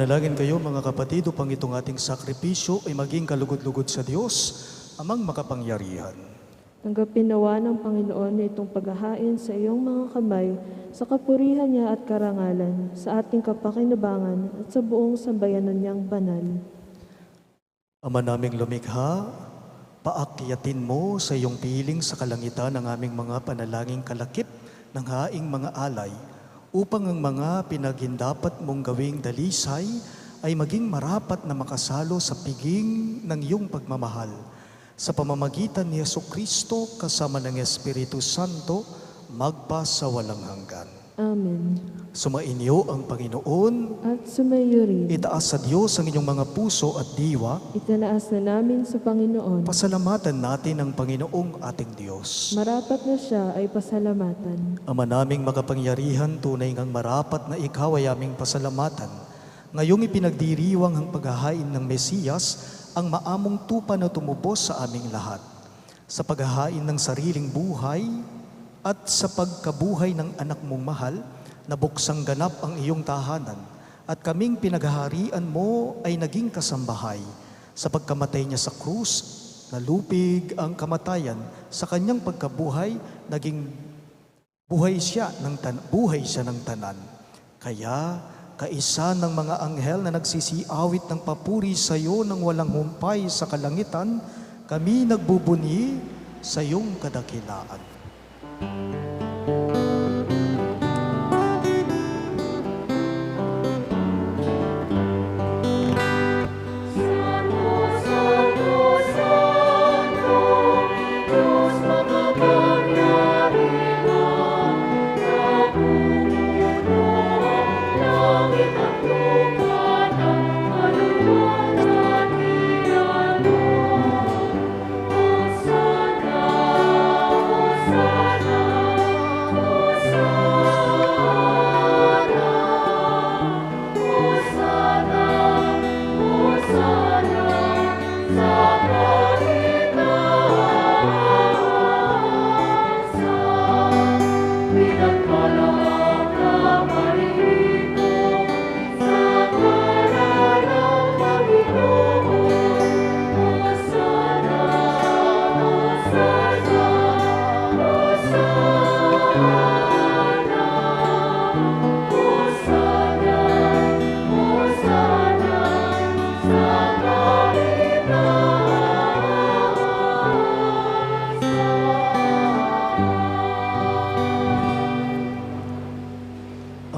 Manalangin kayo mga kapatid upang itong ating sakripisyo ay maging kalugod-lugod sa Diyos, amang makapangyarihan. Tanggapin nawa ng Panginoon na itong paghahain sa iyong mga kamay sa kapurihan niya at karangalan, sa ating kapakinabangan at sa buong sambayanan niyang banal. Ama naming lumikha, paakyatin mo sa iyong piling sa kalangitan ng aming mga panalangin kalakip ng haing mga alay, upang ang mga pinaghindapat mong gawing dalisay ay maging marapat na makasalo sa piging ng iyong pagmamahal. Sa pamamagitan ni Jesucristo kasama ng Espiritu Santo, magpa sa walang hanggan. Amen. Sumainyo ang Panginoon, At sumayo rin, itaas sa Diyos ang inyong mga puso at diwa, itanaas na namin sa Panginoon. pasalamatan natin ang Panginoong ating Diyos. Marapat na siya ay pasalamatan. Ama naming makapangyarihan, tunay ngang marapat na ikaw ay aming pasalamatan. Ngayong ipinagdiriwang ang paghahain ng Mesiyas, ang maamong tupa na tumubos sa aming lahat. Sa paghahain ng sariling buhay at sa pagkabuhay ng anak mong mahal, nabuksang ganap ang iyong tahanan, at kaming pinaghaharian mo ay naging kasambahay. Sa pagkamatay niya sa krus, nalupig ang kamatayan. Sa kanyang pagkabuhay, naging buhay siya ng tanan. Kaya, kaisa ng mga anghel na nagsisiawit ng papuri sa iyo ng walang humpay sa kalangitan, kami nagbubunyi sa iyong kadakilaan.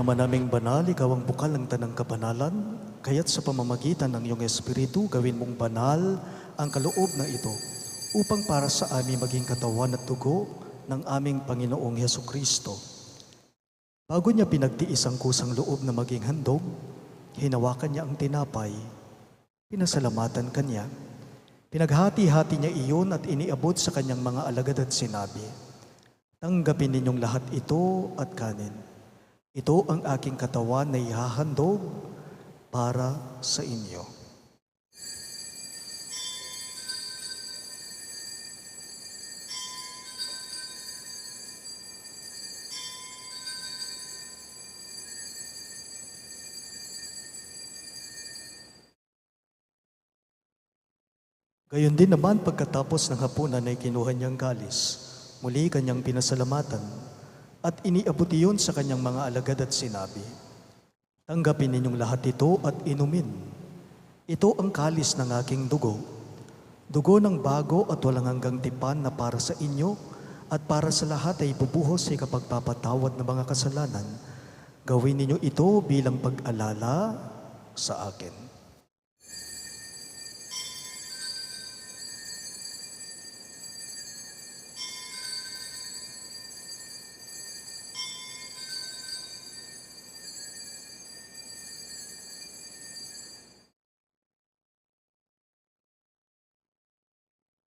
Ama naming banal, ikaw ang bukal ng tanang kabanalan, kaya't sa pamamagitan ng iyong Espiritu, gawin mong banal ang kaloob na ito, upang para sa amin maging katawan at dugo ng aming Panginoong Jesucristo. Bago niya pinagtiis ang kusang loob na maging handog, hinawakan niya ang tinapay, pinasalamatan kanya, pinaghati-hati niya iyon at iniabot sa kanyang mga alagad at sinabi, "Tanggapin ninyong lahat ito at kanin. Ito ang aking katawan na ihahandog para sa inyo." Gayon din naman pagkatapos ng hapunan ay kinuha niyang kalis, muli kanyang pinasalamatan, at iniabot iyon sa kanyang mga alagad at sinabi, "Tanggapin ninyong lahat ito at inumin. Ito ang kalis ng aking dugo, dugo ng bago at walang hanggang tipan na para sa inyo at para sa lahat ay bubuhos sa kapagpapatawad ng mga kasalanan. Gawin ninyo ito bilang pag-alala sa akin."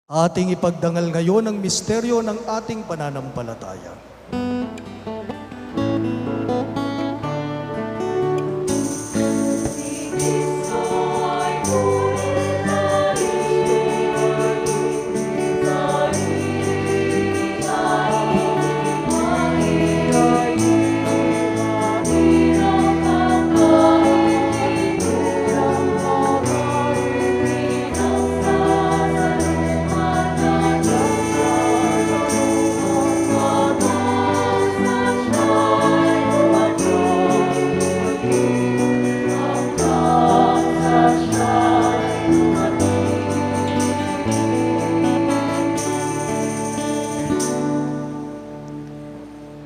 Ating ipagdangal ngayon ang misteryo ng ating pananampalataya.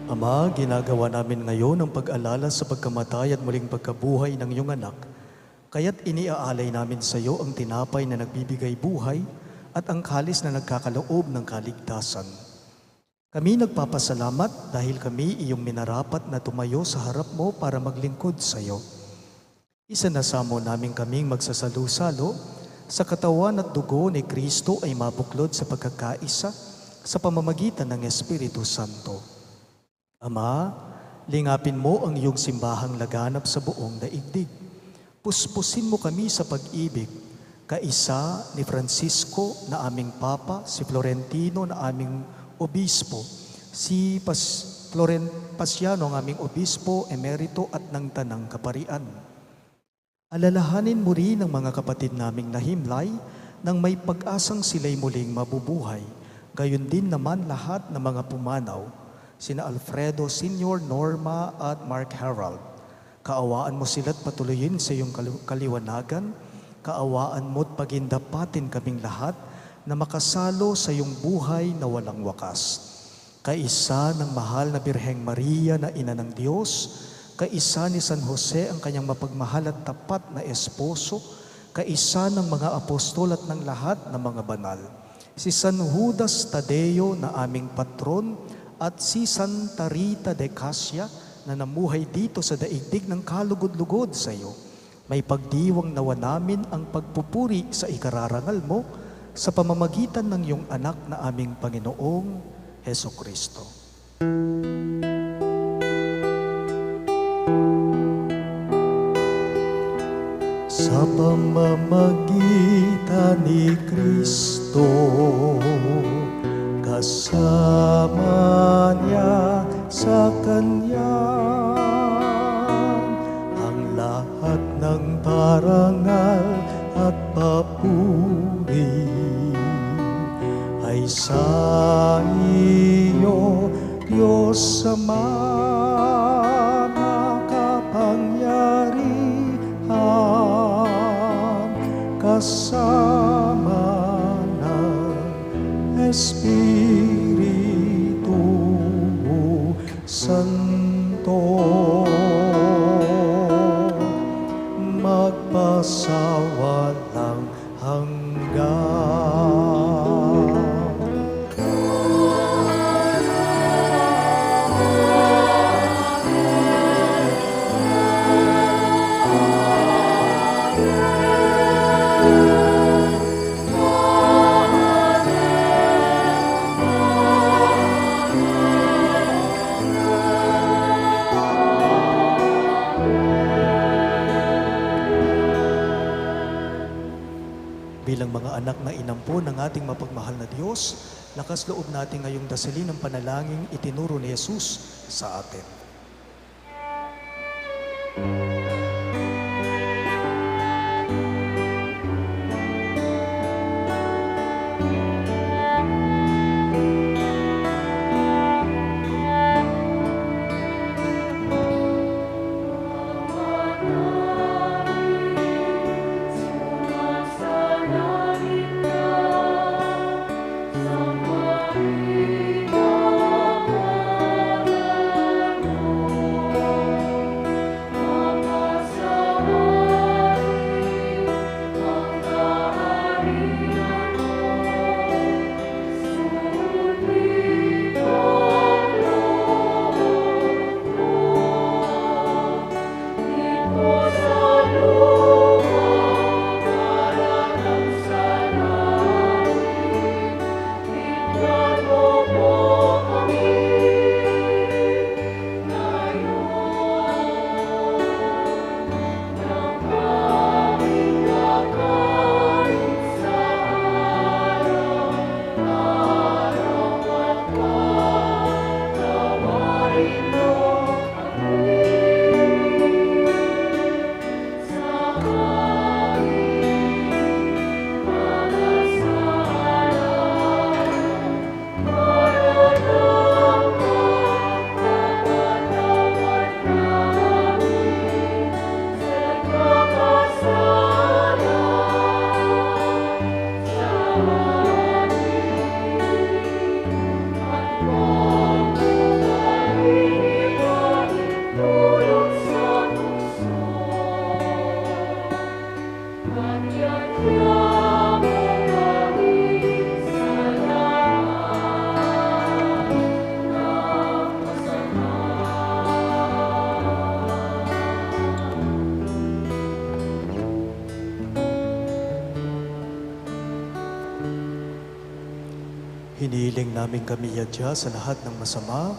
Ama, ginagawa namin ngayon ang pag-alala sa pagkamatay at muling pagkabuhay ng iyong anak. Kaya't iniaalay namin sa iyo ang tinapay na nagbibigay buhay at ang kalis na nagkakaloob ng kaligtasan. Kami nagpapasalamat dahil kami iyong minarapat na tumayo sa harap mo para maglingkod sa iyo. Isanasamo namin kaming magsasalo-salo sa katawan at dugo ni Kristo ay mabuklod sa pagkakaisa sa pamamagitan ng Espiritu Santo. Ama, lingapin mo ang iyong simbahang laganap sa buong daigdig. Puspusin mo kami sa pag-ibig, kaisa ni Francisco na aming Papa, si Florentino na aming Obispo, si Pasiano ang aming Obispo, Emerito at ng Tanang Kaparian. Alalahanin mo rin ang mga kapatid naming nahimlay nang may pag-asang sila'y muling mabubuhay. Gayon din naman lahat ng mga pumanaw, sina Alfredo Sr., Norma at Mark Harold. Kaawaan mo sila't patuloyin sa iyong kaliwanagan. Kaawaan mo't pagindapatin kaming lahat na makasalo sa iyong buhay na walang wakas. Kaisa ng mahal na Birheng Maria na Ina ng Diyos, kaisa ni San Jose ang kanyang mapagmahal at tapat na esposo, kaisa ng mga apostol at ng lahat ng mga banal, si San Judas Tadeo na aming patron at si Santa Rita de Casia na namuhay dito sa daigdig ng kalugod-lugod sa iyo. May pagdiwang nawa namin ang pagpupuri sa ikararangal mo sa pamamagitan ng iyong anak na aming Panginoong Heso Kristo. Sa pamamagitan ni Kristo, kasama niya sa Kanya, ang lahat ng parangal at papuri ay sa iyo, Diyos Ama makapangyarihan, kasama ng Espiritu Santo, magpasawalang hanggan. Bilang mga anak na inampo ng ating mapagmahal na Diyos, lakas loob natin ngayong dasalin ang panalangin itinuro ni Jesus sa atin. Hinihiling namin kami yadya sa lahat ng masama,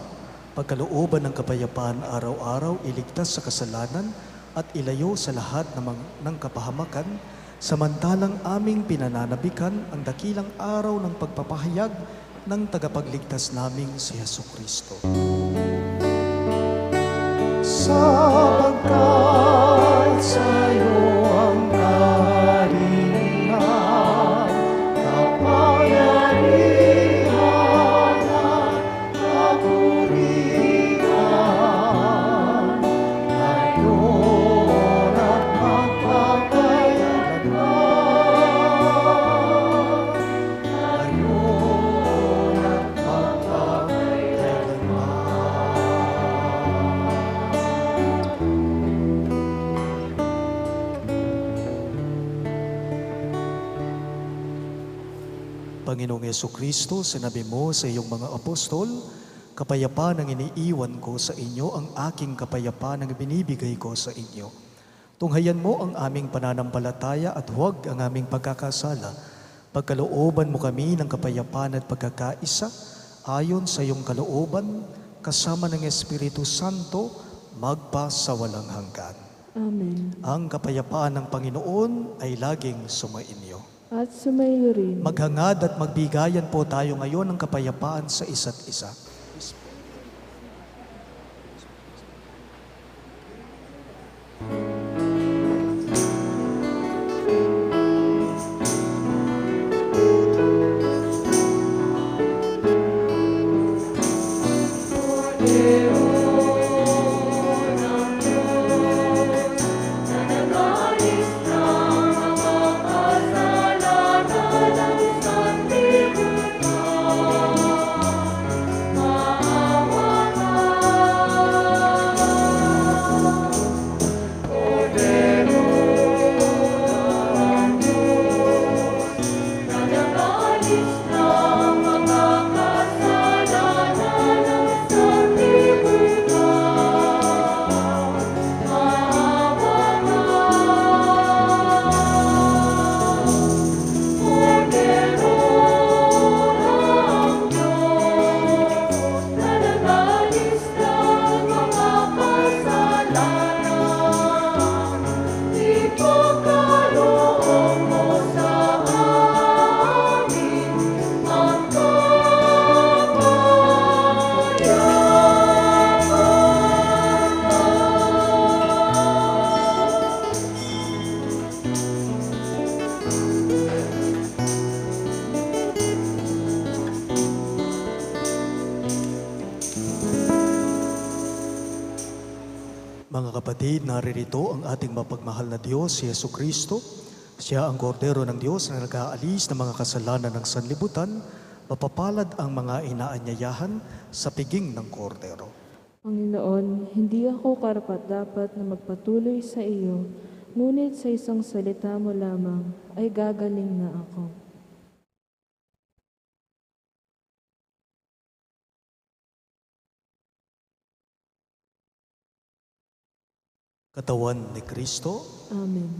pagkalooban ng kapayapaan araw-araw, iligtas sa kasalanan at ilayo sa lahat ng kapahamakan, samantalang aming pinananabikan ang dakilang araw ng pagpapahayag ng tagapagligtas naming si Jesucristo. Sapagkat sa'yo ang kalinga, kapangyarihan at kapurihan, ngayon at magpapakailanman, ngayon at Panginoong Jesucristo, sinabi mo sa iyong mga apostol, kapayapaan ang iniiwan ko sa inyo, ang aking kapayapaan ang binibigay ko sa inyo. Tunghayan mo ang aming pananampalataya at huwag ang aming pagkakasala. Pagkalooban mo kami ng kapayapaan at pagkakaisa, ayon sa iyong kalooban, kasama ng Espiritu Santo, magpa sa walang hanggan. Amen. Ang kapayapaan ng Panginoon ay laging sumainyo. At sumayo rin. Maghangad at magbigayan po tayo ngayon ng kapayapaan sa isa't isa. Mga kapatid, naririto ang ating mapagmahal na Diyos, si Jesucristo. Siya ang kordero ng Diyos na nag-aalis ng mga kasalanan ng sanlibutan. Mapapalad ang mga inaanyayahan sa piging ng kordero. Panginoon, hindi ako karapat-dapat na magpatuloy sa iyo, ngunit sa isang salita mo lamang ay gagaling na ako. Katawan ni Kristo, Amen.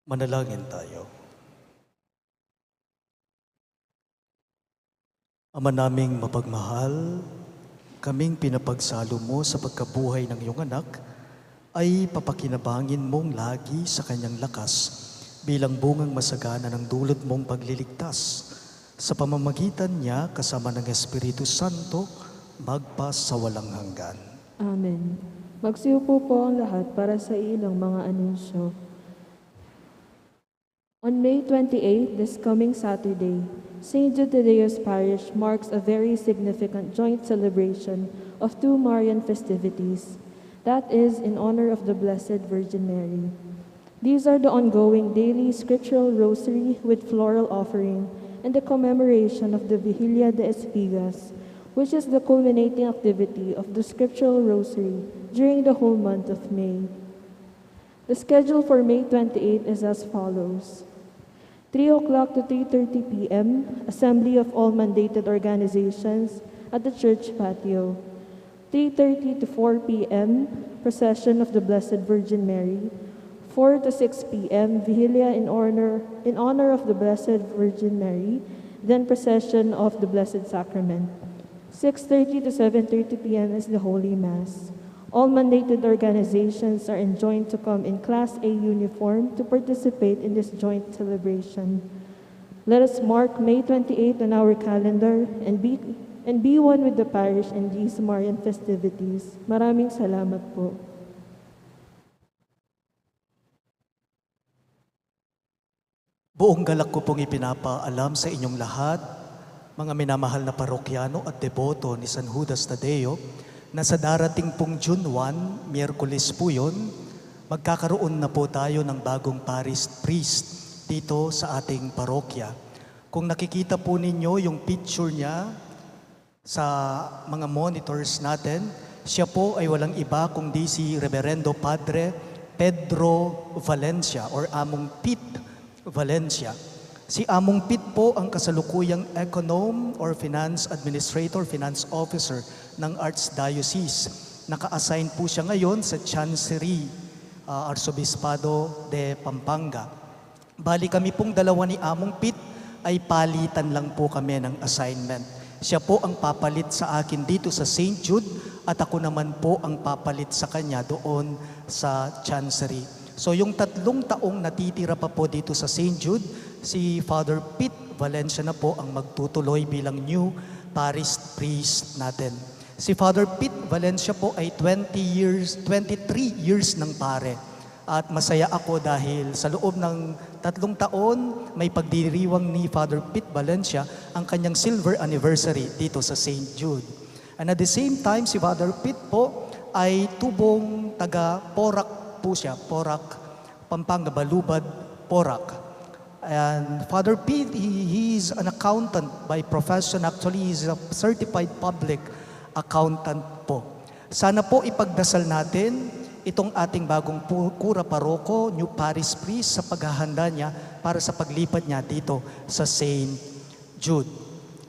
Manalangin tayo. Ama naming mapagmahal, kaming pinapagsalo mo sa pagkabuhay ng iyong anak, ay papakinabangin mong lagi sa kanyang lakas bilang bungang masagana ng dulot mong pagliligtas. Sa pamamagitan niya, kasama ng Espiritu Santo, magpas sa walang hanggan. Amen. Magsiupo po ang lahat para sa ilang mga anunsyo. On May 28, this coming Saturday, St. Jude Tadeus Parish marks a very significant joint celebration of two Marian festivities, that is, in honor of the Blessed Virgin Mary. These are the ongoing daily scriptural rosary with floral offering and the commemoration of the Vigilia de Espigas, which is the culminating activity of the scriptural rosary during the whole month of May. The schedule for May 28 is as follows. 3 o'clock to 3:30 p.m., Assembly of all mandated organizations at the church patio. 3:30 to 4 p.m., Procession of the Blessed Virgin Mary. 4 to 6 p.m., Vigilia in honor of the Blessed Virgin Mary, then Procession of the Blessed Sacrament. 6:30 to 7:30 p.m. is the Holy Mass. All mandated organizations are enjoined to come in Class A uniform to participate in this joint celebration. Let us mark May 28 on our calendar and be one with the parish in these Marian festivities. Maraming salamat po. Buong galak ko pong ipinapaalam sa inyong lahat, mga minamahal na parokyano at deboto ni San Judas Tadeo, na sa darating pong June 1, Miyerkules po yun, magkakaroon na po tayo ng bagong parish priest dito sa ating parokya. Kung nakikita po ninyo yung picture niya sa mga monitors natin, siya po ay walang iba kundi si Reverendo Padre Pedro Valencia or Among Pete Valencia. Si Among Pete po ang kasalukuyang Econom or Finance Administrator, Finance Officer ng Archdiocese. Naka-assign po siya ngayon sa Chancery, Arsobispado de Pampanga. Bali kami pong dalawa ni Among Pete ay palitan lang po kami ng assignment. Siya po ang papalit sa akin dito sa St. Jude at ako naman po ang papalit sa kanya doon sa Chancery. So yung 3 taong natitira pa po dito sa St. Jude, si Father Pete Valencia na po ang magtutuloy bilang new parish priest natin. Si Father Pete Valencia po ay 23 years ng pare. At masaya ako dahil sa loob ng 3 taon, may pagdiriwang ni Father Pete Valencia ang kanyang silver anniversary dito sa St. Jude. And at the same time, si Father Pete po ay tubong taga Porac po siya, Porac, Pampanga, Balubad, Porac. And Father Pete, he is an accountant by profession. Actually, he is a certified public accountant po. Sana po ipagdasal natin itong ating bagong kura paroko, new parish priest, sa paghahanda niya para sa paglipat niya dito sa St. Jude.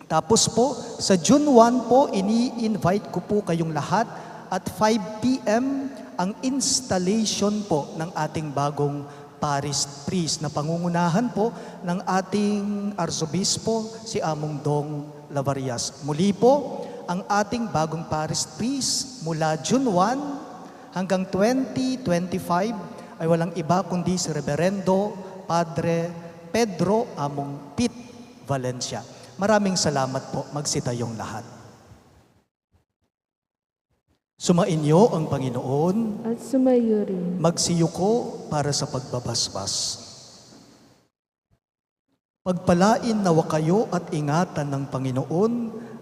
Tapos po, sa June 1 po, ini-invite ko po kayong lahat at 5 p.m. ang installation po ng ating bagong Paris Priest na pangungunahan po ng ating Arsobispo, si Among Dong Lavarias. Muli po, ang ating bagong Paris Priest mula June 1 hanggang 2025 ay walang iba kundi si Reverendo Padre Pedro Among Pit Valencia. Maraming salamat po, magsitayong lahat. Sumainyo ang Panginoon, At sumayo rin. magsiyuko para sa pagbabasbas. Pagpalain nawa kayo at ingatan ng Panginoon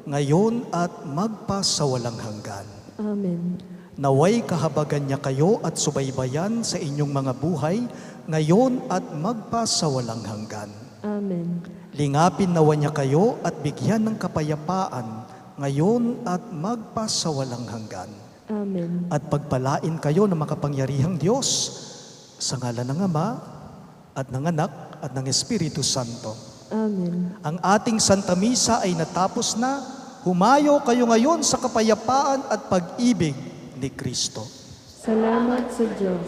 ngayon at magpasawalang hanggan. Amen. Naway kahabagan niya kayo at subaybayan sa inyong mga buhay ngayon at magpasawalang hanggan. Amen. Lingapin nawa niya kayo at bigyan ng kapayapaan ngayon at magpasawalang hanggan. Amen. At pagpalain kayo ng makapangyarihang Diyos sa ngalan ng Ama at ng Anak at ng Espiritu Santo. Amen. Ang ating Santa Misa ay natapos na. Humayo kayo ngayon sa kapayapaan at pag-ibig ni Kristo. Salamat sa Diyos.